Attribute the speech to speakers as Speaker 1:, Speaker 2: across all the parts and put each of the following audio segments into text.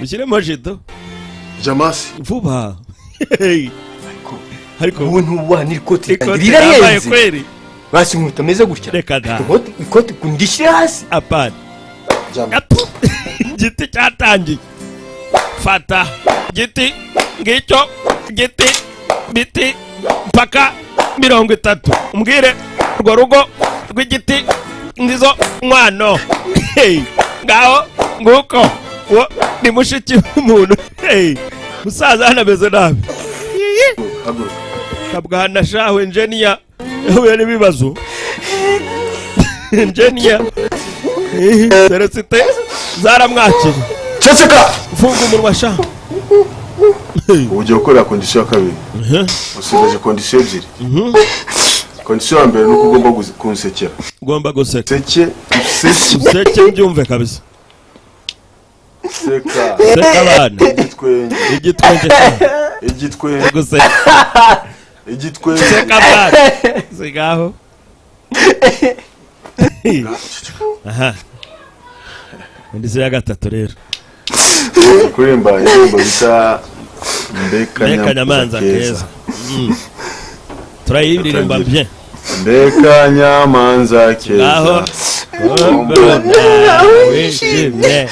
Speaker 1: Ushyiremo jido.
Speaker 2: Jamasi.
Speaker 1: Vuba. Ariko
Speaker 3: ubu ntubuha n'ikoti
Speaker 1: rirarenze kweri.
Speaker 3: Basi nk'uko utameze gutya.
Speaker 1: Reka da.
Speaker 3: Ikoti kundishyire hasi.
Speaker 1: Apana. Igiti cyatangiye. Fata igiti ngicyo igiti biti mpaka 30. Umbwire urwo rugo rw'igiti ndizo nkwano. Ngaho nguko wo ni mushiki w'umuntu. Musaza hanameze nabi. Kabwana shawe engineer yahuye n'ibibazo. Engineer Teresite zaramwakira.
Speaker 2: Ceceka
Speaker 1: Funga umunwa sha.
Speaker 2: Ugiye gukora condition ya kabiri. Usigaje condition ebyiri. Condition ya mbere nuko ugomba kunsekera.
Speaker 1: Ugomba guseka.
Speaker 2: Seke
Speaker 1: mbyumve kabisa.
Speaker 2: Seka.
Speaker 1: Seka abana.
Speaker 2: Igitwenge.
Speaker 1: Guseka.
Speaker 2: Igitwenge.
Speaker 1: Seka abana. Sigaho. Aha. Ndise ya gatatu rero.
Speaker 2: Kurimba indirimbo bita
Speaker 1: Mbeka nyamanza keza. Turayiririmba bien.
Speaker 2: Mbeka nyamanza keza.
Speaker 1: Aho. Wishimye.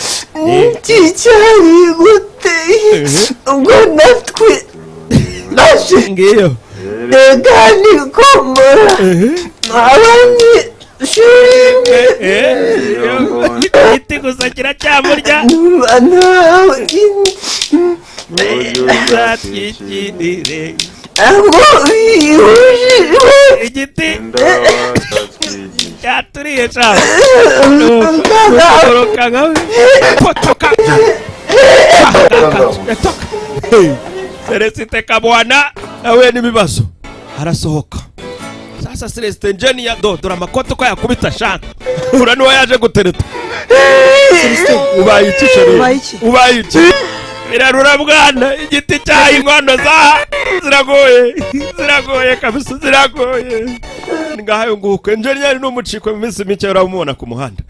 Speaker 3: Icyari guteye ubwo natwe naje
Speaker 1: ngiyo.
Speaker 3: Reka nikomora abandi
Speaker 1: Iti gusa kiracyamurya.
Speaker 3: nawe
Speaker 1: Nzatwikirire.
Speaker 3: abo bihujijwe
Speaker 1: Igiti cyaturiye cyane. Koroka nkawe. Potoka. Teresite kabwana awe n'ibibazo. Harasohoka. Sasa Celeste engineer dora makoto ko yakubita shaka. Ura niwe yaje gutereta.
Speaker 4: Celeste
Speaker 1: Ubaye iki chere?
Speaker 4: Ubaye iki?
Speaker 1: Birarura bwana igiti cyayi inkondo ziragoye kabisa ziragoye. Ngahayo nguko engineer n'umuciko mu minsi mike uramubona ku muhanda.